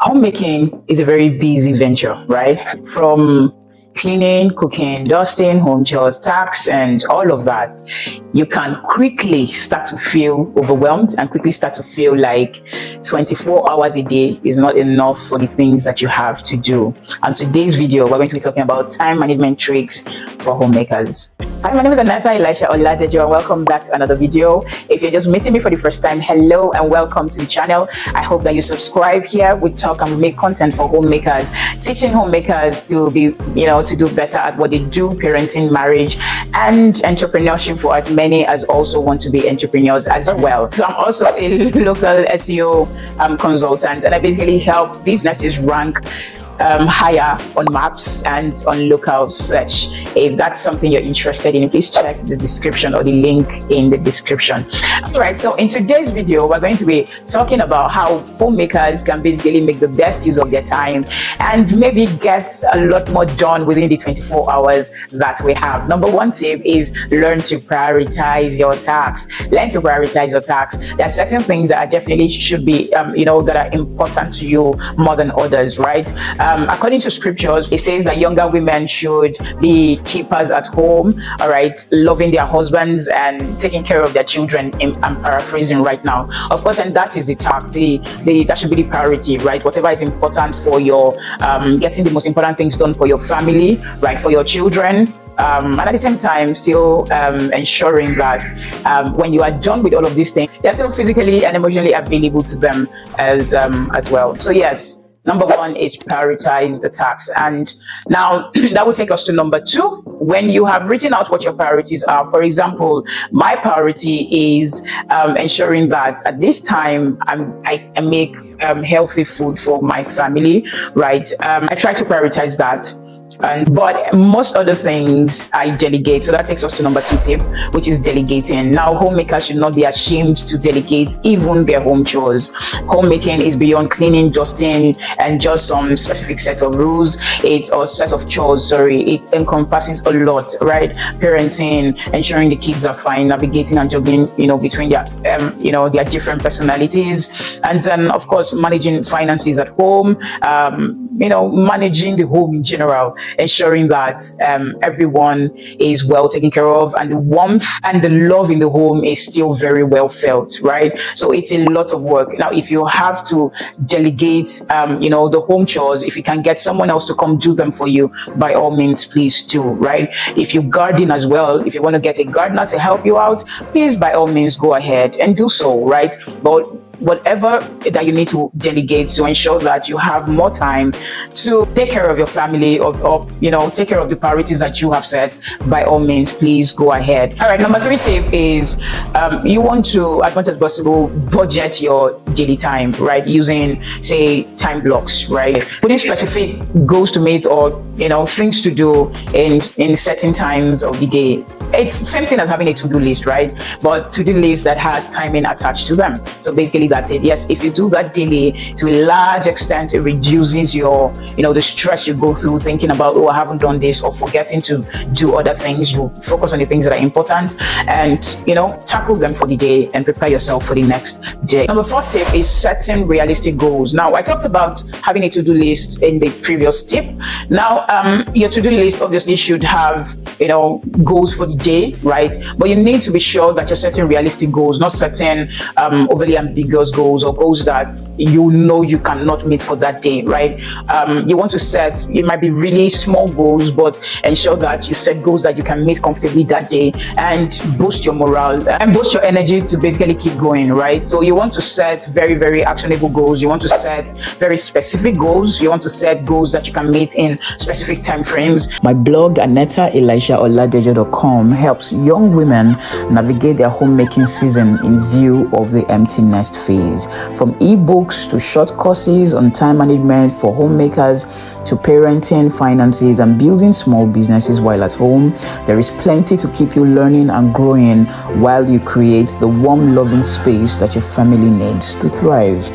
Homemaking is a very busy venture, right? From cleaning, cooking, dusting, home chores, tax, and all of that, you can quickly start to feel overwhelmed and quickly start to feel like 24 hours a day is not enough for the things that you have to do. And today's video, we're going to be talking about time management tricks for homemakers. Hi, my name is Aneta, Elisha-Oladejo, and welcome back to another video. If you're just meeting me for the first time, hello and welcome to the channel. I hope that you subscribe here. We talk and we make content for homemakers, teaching homemakers to be, to do better at what they do, parenting, marriage, and entrepreneurship for as many as also want to be entrepreneurs as well. So I'm also a local SEO consultant, and I basically help businesses rank higher on maps and on local search. If that's something you're interested in, please check the description or the link in the description. All right, so in today's video, we're going to be talking about how homemakers can basically make the best use of their time and maybe get a lot more done within the 24 hours that we have. Number one tip is learn to prioritize your tasks. Learn to prioritize your tasks. There are certain things that definitely should be, that are important to you more than others, right? According to scriptures, it says that younger women should be keepers at home, all right, loving their husbands and taking care of their children. I'm paraphrasing right now, of course, and that is the task. That should be the priority, right? Whatever is important for your getting the most important things done for your family, right, for your children. And at the same time, still ensuring that when you are done with all of these things, they're still physically and emotionally available to them as well. So yes. Number one is prioritize the tasks. And now that will take us to number two. When you have written out what your priorities are, for example, my priority is ensuring that at this time I make healthy food for my family, right? I try to prioritize that. But most other things I delegate. So that takes us to number two tip, which is delegating. Now, homemakers should not be ashamed to delegate even their home chores. Homemaking is beyond cleaning, dusting, and just some specific set of rules. It's a set of chores, it encompasses a lot, right? Parenting, ensuring the kids are fine, navigating and juggling, between their, their different personalities. And then, of course, managing finances at home, managing the home in general, ensuring that everyone is well taken care of and the warmth and the love in the home is still very well felt, right? So it's a lot of work. Now, if you have to delegate, the home chores, if you can get someone else to come do them for you, by all means, please do, right? If you garden as well, if you want to get a gardener to help you out, please, by all means, go ahead and do so, right? But whatever that you need to delegate to ensure that you have more time to take care of your family or take care of the priorities that you have set, by all means, please go ahead. All right, number three tip is you want to, as much as possible, budget your daily time, right? Using, say, time blocks, right? Putting specific goals to meet or things to do in certain times of the day. It's the same thing as having a to-do list, right? But to-do list that has timing attached to them. So basically that's it. Yes, if you do that daily, to a large extent, it reduces your, the stress you go through thinking about, I haven't done this, or forgetting to do other things. You focus on the things that are important and, tackle them for the day and prepare yourself for the next day. Number four tip is setting realistic goals. Now, I talked about having a to-do list in the previous tip. Now, your to-do list obviously should have, goals for the day, right? But you need to be sure that you're setting realistic goals, not setting overly ambiguous goals or goals that you cannot meet for that day, right? You want to set, it might be really small goals, but ensure that you set goals that you can meet comfortably that day and boost your morale and boost your energy to basically keep going, right? So you want to set very, very actionable goals. You want to set very specific goals. You want to set goals that you can meet in specific time frames. My blog, Aneta, Elisha-Oladejo.com, helps young women navigate their homemaking season in view of the empty nest phase. From ebooks to short courses on time management for homemakers to parenting, finances, and building small businesses while at home, there is plenty to keep you learning and growing while you create the warm, loving space that your family needs to thrive.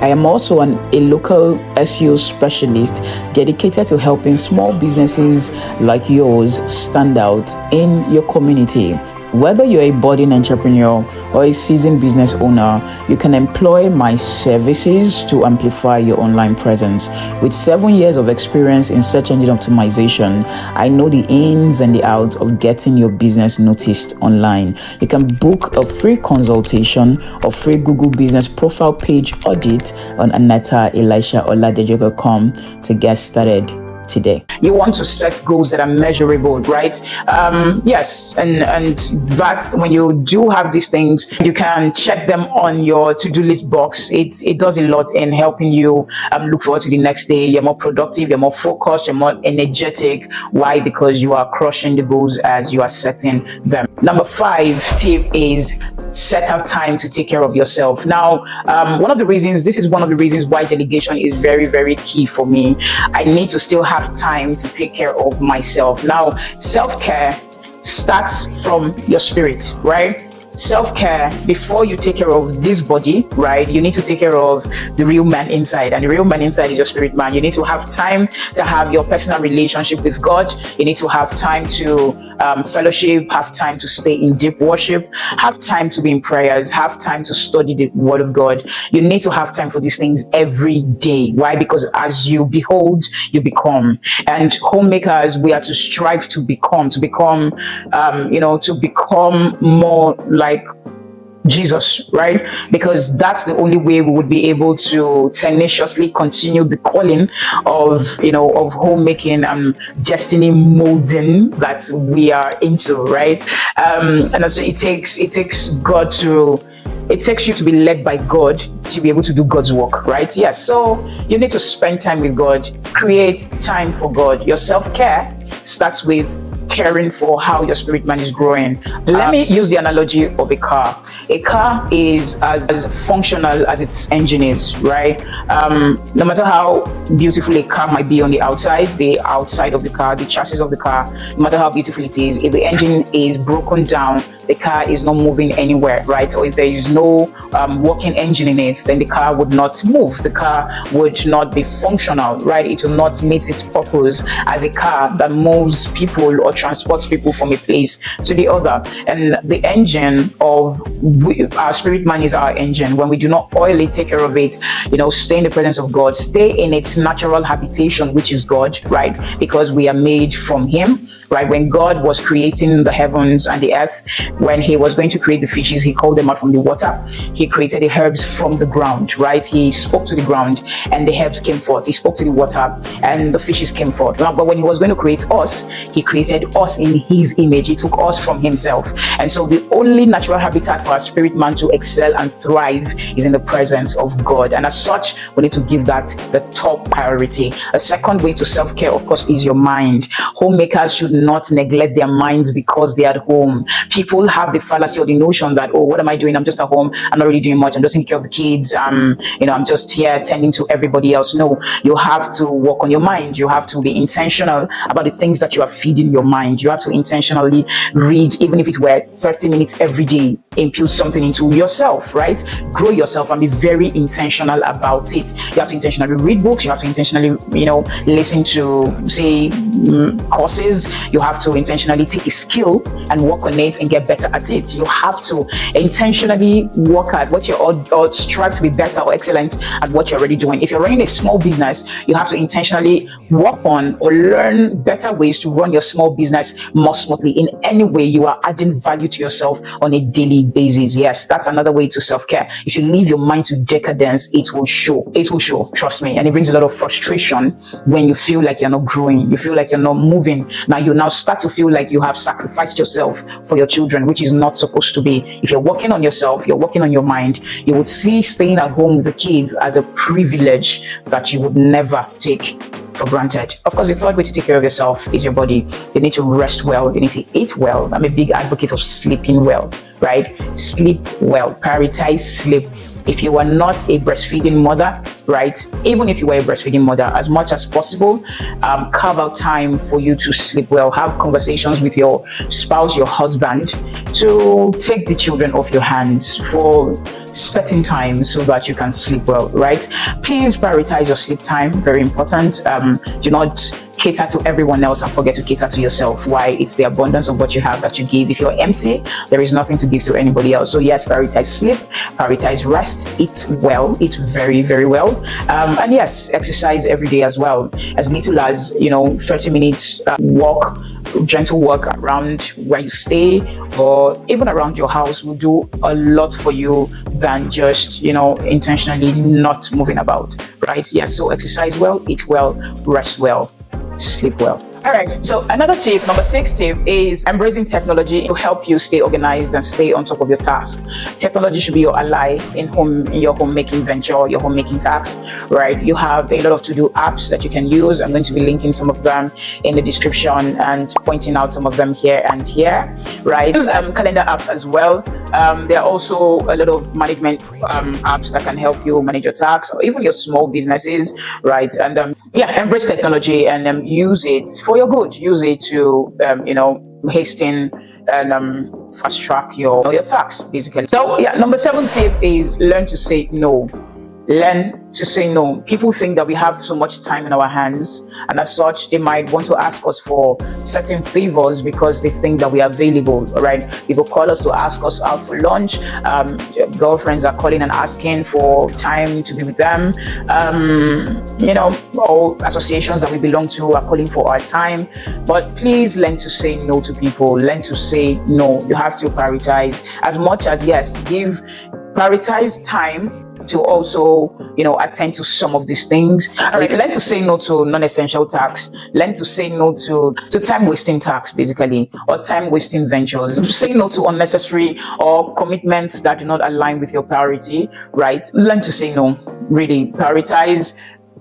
I am also a local SEO specialist dedicated to helping small businesses like yours stand out in your community. Whether you're a budding entrepreneur or a seasoned business owner, you can employ my services to amplify your online presence. With 7 years of experience in search engine optimization, I know the ins and the outs of getting your business noticed online. You can book a free consultation or free Google Business Profile Page audit on Aneta, Elisha-Oladejo.com to get started today. You want to set goals that are measurable, right? Yes, and that when you do have these things, you can check them on your to-do list box. It does a lot in helping you look forward to the next day. You're more productive, you're more focused, you're more energetic. Why? Because you are crushing the goals as you are setting them. Number 5 tip is set out time to take care of yourself. Now, one of the reasons why delegation is very, very key for me. I need to still have time to take care of myself. Now, self-care starts from your spirit, right? Self-care, before you take care of this body, right, you need to take care of the real man inside, and the real man inside is your spirit man. You need to have time to have your personal relationship with God. You need to have time to fellowship, have time to stay in deep worship, have time to be in prayers, have time to study the word of God. You need to have time for these things every day. Why? Because as you behold, you become. And homemakers, we are to strive to become more like Jesus, right? Because that's the only way we would be able to tenaciously continue the calling of homemaking and destiny molding that we are into, right? And so it takes you to be led by God to be able to do God's work, right? Yes. So you need to spend time with God, create time for God. Your self-care starts with caring for how your spirit man is growing. Let me use the analogy of a car. A car is as functional as its engine is, right? No matter how beautiful a car might be on the outside of the car, the chassis of the car, no matter how beautiful it is, if the engine is broken down, the car is not moving anywhere, right? Or if there is no working engine in it, then the car would not move. The car would not be functional, right? It will not meet its purpose as a car that moves people or transports people from a place to the other. And the engine of our spirit man is our engine. When we do not oil it, take care of it, stay in the presence of God, stay in its natural habitation, which is God, right? Because we are made from Him, right? When God was creating the heavens and the earth, when He was going to create the fishes, He called them out from the water. He created the herbs from the ground, right? He spoke to the ground and the herbs came forth. He spoke to the water and the fishes came forth. But when He was going to create us, He created us in His image. He took us from Himself. And so the only natural habitat for our spirit man to excel and thrive is in the presence of God. And as such, we need to give that the top priority. A second way to self-care, of course, is your mind. Homemakers should not neglect their minds because they're at home. People have the fallacy or the notion that, oh, what am I doing? I'm just at home. I'm not really doing much. I'm just taking care of the kids. I'm just here tending to everybody else. No, you have to work on your mind. You have to be intentional about the things that you are feeding your mind. You have to intentionally read, even if it were 30 minutes every day, impute something into yourself, right? Grow yourself and be very intentional about it. You have to intentionally read books. You have to intentionally, listen to, say, courses. You have to intentionally take a skill and work on it and get better at it. You have to intentionally work at what or strive to be better or excellent at what you're already doing. If you're running a small business, you have to intentionally work on or learn better ways to run your small business more smoothly. In any way you are adding value to yourself on a daily basis. Yes, that's another way to self-care. If you leave your mind to decadence, it will show. It will show, trust me. And it brings a lot of frustration when you feel like you're not growing. You feel like you're not moving. Now you start to feel like you have sacrificed yourself for your children, which is not supposed to be. If you're working on yourself, you're working on your mind, you would see staying at home with the kids as a privilege that you would never take for granted. Of course, the third way to take care of yourself is your body. You need to rest well. You need to eat well. I'm a big advocate of sleeping well, right? Sleep well. Prioritize sleep. If you are not a breastfeeding mother, right? Even if you were a breastfeeding mother, as much as possible, carve out time for you to sleep well. Have conversations with your spouse, your husband, to take the children off your hands for certain time so that you can sleep well, right? Please prioritize your sleep time. Very important. Do not cater to everyone else and forget to cater to yourself. Why? It's the abundance of what you have that you give. If you're empty, there is nothing to give to anybody else. So yes, prioritize sleep, prioritize rest, eat well, eat very, very well. And yes, exercise every day as well. As little as, 30 minutes walk, gentle walk around where you stay or even around your house will do a lot for you than just, intentionally not moving about, right? Yes, so exercise well, eat well, rest well, sleep well. All right, so another tip, number 6 tip, is embracing technology to help you stay organized and stay on top of your task. Technology should be your ally in your homemaking venture, your homemaking tasks, right? You have a lot of to-do apps that you can use. I'm going to be linking some of them in the description and pointing out some of them here and here, right? Use calendar apps as well. There are also a lot of management apps that can help you manage your tasks or even your small businesses, right? And embrace technology and use it for your good. Use it to hasten and fast track your tasks, basically. So number 7 tip is learn to say no. Learn to say no. People think that we have so much time in our hands, and as such, they might want to ask us for certain favors because they think that we are available, right? People call us to ask us out for lunch. Girlfriends are calling and asking for time to be with them. All associations that we belong to are calling for our time. But please learn to say no to people. Learn to say no. You have to prioritize as much as, yes, prioritize time to also, attend to some of these things. Right. Learn to say no to non-essential tasks. Learn to say no to time-wasting tasks, basically, or time-wasting ventures. To say no to unnecessary or commitments that do not align with your priority, right? Learn to say no. Really prioritize,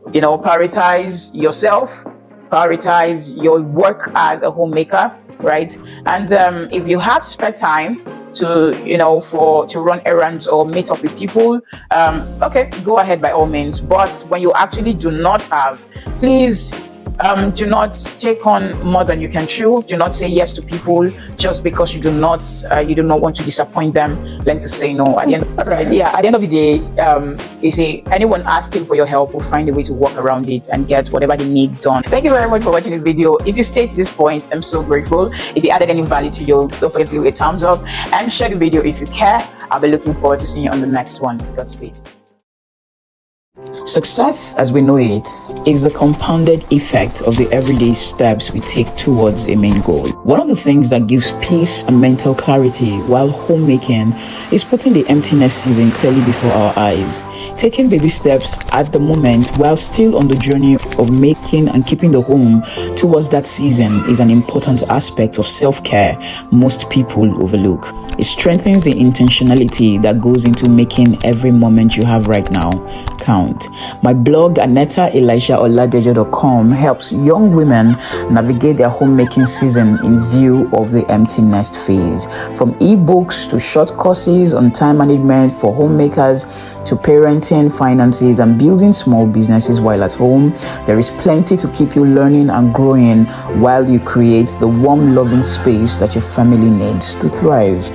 prioritize yourself, prioritize your work as a homemaker, right? And if you have spare time to run errands or meet up with people, okay, go ahead by all means. But when you actually do not have, please do not take on more than you can chew. Do not say yes to people just because you do not want to disappoint them. Learn to say no. At the end of the day, you see, anyone asking for your help will find a way to work around it and get whatever they need done. Thank you very much for watching the video. If you stayed to this point, I'm so grateful. If it added any value to you, don't forget to give it a thumbs up and share the video if you care. I'll be looking forward to seeing you on the next one. Godspeed. Success, as we know it, is the compounded effect of the everyday steps we take towards a main goal. One of the things that gives peace and mental clarity while homemaking is putting the emptiness season clearly before our eyes. Taking baby steps at the moment while still on the journey of making and keeping the home towards that season is an important aspect of self-care most people overlook. It strengthens the intentionality that goes into making every moment you have right now count. My blog, Aneta, Elisha-Oladejo.com, helps young women navigate their homemaking season in view of the empty nest phase. From ebooks to short courses on time management for homemakers to parenting, finances, and building small businesses while at home, there is plenty to keep you learning and growing while you create the warm, loving space that your family needs to thrive.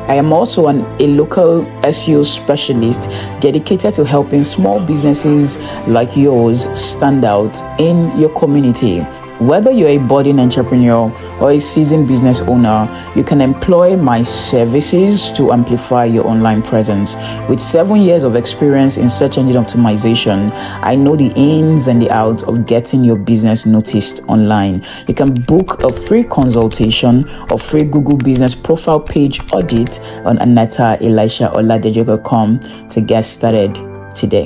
I am also a local SEO specialist dedicated to helping small businesses like yours stand out in your community. Whether you're a budding entrepreneur or a seasoned business owner, you can employ my services to amplify your online presence. With 7 years of experience in search engine optimization, I know the ins and the outs of getting your business noticed online. You can book a free consultation or free Google Business Profile Page audit on Aneta, Elisha-Oladejo.com to get started today.